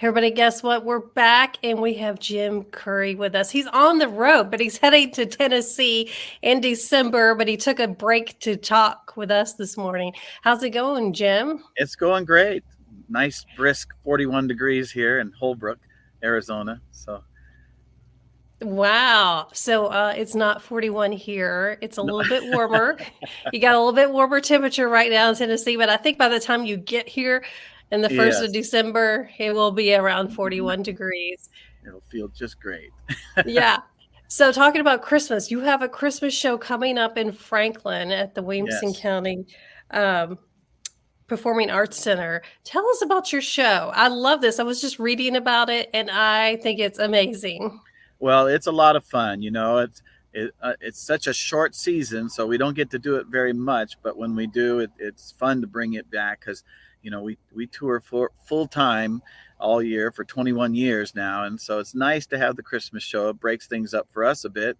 Everybody, guess what? We're back and we have Jim Curry with us. He's on the road, but he's heading to Tennessee in December, but he took a break to talk with us this morning. How's it going, Jim? It's going great. Nice brisk 41 degrees here in Holbrook, Arizona. So Wow. So it's not 41 here. It's a no, little bit warmer. You got a little bit warmer temperature right now in Tennessee, but I think by the time you get here in the 1st of yes, December, it will be around 41 degrees. it'll feel just great. Yeah. So talking about Christmas, you have a Christmas show coming up in Franklin at the Williamson Yes. County um, Performing Arts Center. Tell us about your show. I love this. I was just reading about it, and I think it's amazing. Well, it's a lot of fun. It's such a short season, so we don't get to do it very much. But when we do, it's fun to bring it back because we tour for full time all year for 21 years now, and so it's nice to have the Christmas show. It breaks things up for us a bit,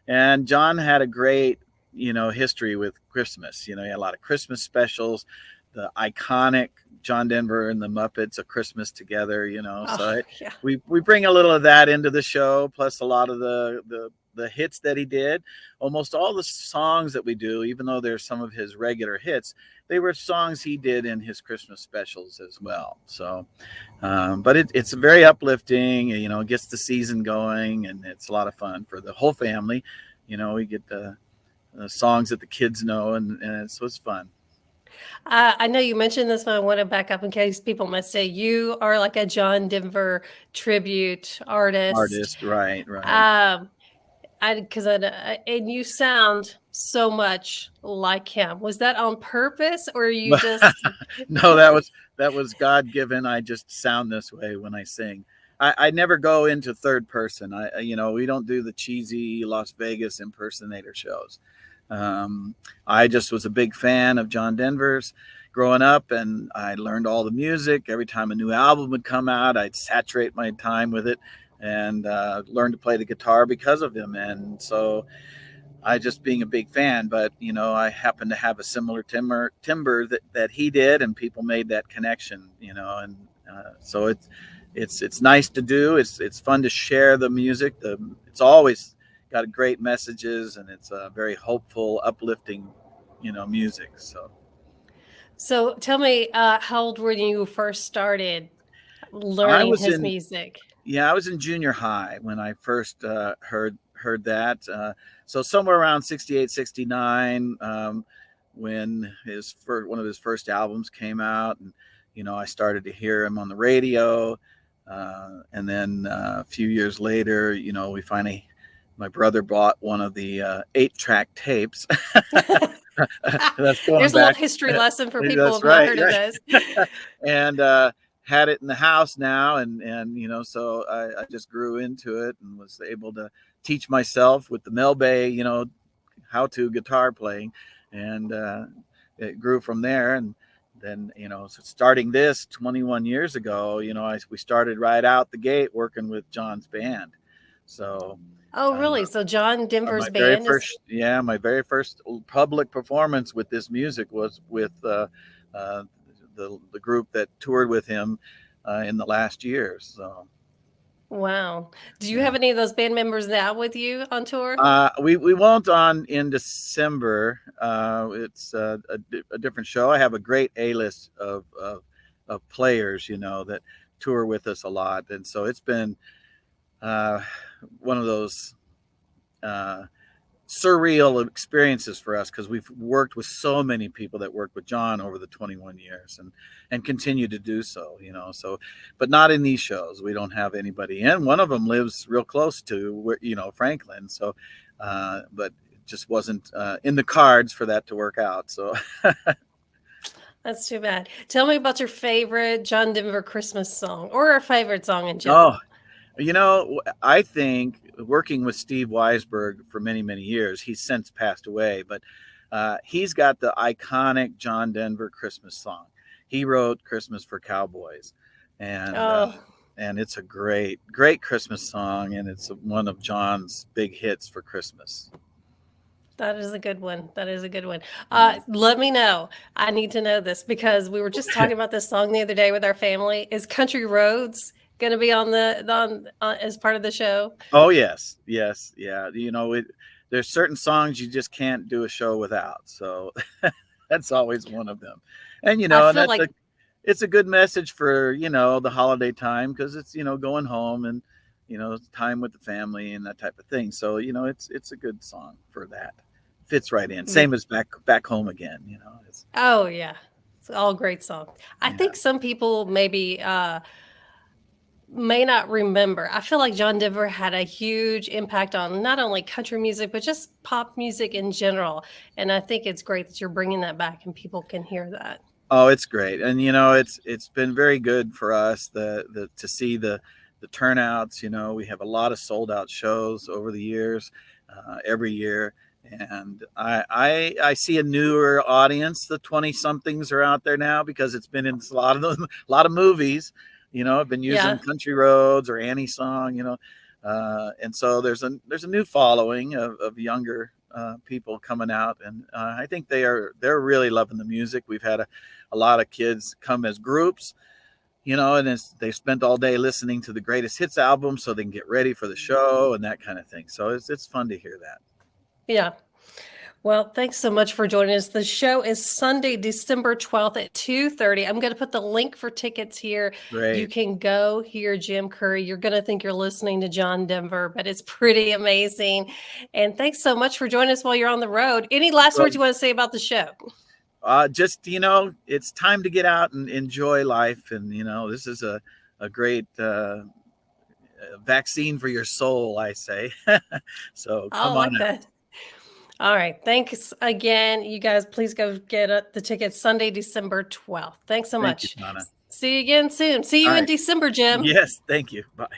and John had a great history with Christmas. He had a lot of Christmas specials, the iconic John Denver and the Muppets, A Christmas Together. Oh, yeah. We bring a little of that into the show, plus a lot of the hits that he did. Almost all the songs that we do, even though there's some of his regular hits, they were songs he did in his Christmas specials as well. So, but it's very uplifting. It gets the season going, and it's a lot of fun for the whole family. We get the songs that the kids know, and so it's fun. I know you mentioned this, but I want to back up in case people might say you are like a John Denver tribute artist. Artist, right. Um, and you sound so much like him. Was that on purpose, or you just? No, that was God given. I just sound this way when I sing. I never go into third person. We don't do the cheesy Las Vegas impersonator shows. I just was a big fan of John Denver's growing up, and I learned all the music. Every time a new album would come out, I'd saturate my time with it and learn to play the guitar because of him. And so I just being a big fan, but I happen to have a similar timbre that he did, and people made that connection, and so it's nice to do. It's fun to share the music. It's always got great messages, and it's a very hopeful, uplifting, music. So tell me, how old were you first started I learning was his in music? Yeah, I was in junior high when I first heard that. So somewhere around 68, 69, when one of his first albums came out, and I started to hear him on the radio, and then a few years later, my brother bought one of the 8-track tapes. That's going There's a little back. history lesson for people who That's have not right. heard of this. And had it in the house now, and so I just grew into it and was able to teach myself with the Mel Bay, how to guitar playing, and it grew from there. And then so starting this 21 years ago, we started right out the gate working with John's band. So Oh, uh, really? So John Denver's my very band is. first my very first public performance with this music was with uh, the group that toured with him in the last year. So Wow. Do you yeah, have any of those band members now with you on tour? we won't on in December. It's a different show. I have a great A-list of players, that tour with us a lot, and so it's been uh, one of those uh, surreal experiences for us because we've worked with so many people that worked with John over the 21 years and continue to do so, so, but not in these shows. We don't have anybody in. One of them lives real close to where, Franklin. So, but it just wasn't in the cards for that to work out. So, That's too bad. Tell me about your favorite John Denver Christmas song or a favorite song in oh, general. I think working with Steve Weisberg for many, many years, he's since passed away, but he's got the iconic John Denver Christmas song. He wrote Christmas for Cowboys, and Oh, it's a great, great Christmas song, and it's one of John's big hits for Christmas. that is a good one. That is a good one. Yeah. Let me know. I need to know this because we were just talking about this song the other day with our family. Is Country Roads going to be on as part of the show? Oh yes, yes, yeah. There's certain songs you just can't do a show without. So that's always one of them. And I and feel that's like it's a good message for the holiday time, because it's going home and time with the family and that type of thing. So it's a good song for that. Fits right in. yeah. Same as back home again. It's, Oh yeah. It's all great songs. I yeah. think some people maybe may not remember. I feel like John Denver had a huge impact on not only country music, but just pop music in general. And I think it's great that you're bringing that back and people can hear that. Oh, it's great, and it's been very good for us the to see the turnouts. We have a lot of sold out shows over the years, every year, and I see a newer audience. The 20 somethings are out there now because it's been in a lot of them, a lot of movies. I've been using Yeah. Country Roads or Annie Song. And so there's a new following of younger people coming out, and I think they're really loving the music. We've had a lot of kids come as groups, and they've spent all day listening to the greatest hits album so they can get ready for the show and that kind of thing. So it's fun to hear that. Yeah. Well, thanks so much for joining us. The show is Sunday, December 12th at 2:30. I'm going to put the link for tickets here. You Great. can go hear Jim Curry. You're going to think you're listening to John Denver, but it's pretty amazing. And thanks so much for joining us while you're on the road. Any last Well, words you want to say about the show? just it's time to get out and enjoy life, and this is a great vaccine for your soul, I say. So I come on like out. that. All right. Thanks again. You guys, please go get the tickets Sunday, December 12th. Thanks so Thank you, much. Donna. See you again soon. See All you in right. December, Jim. Yes, thank you. Bye.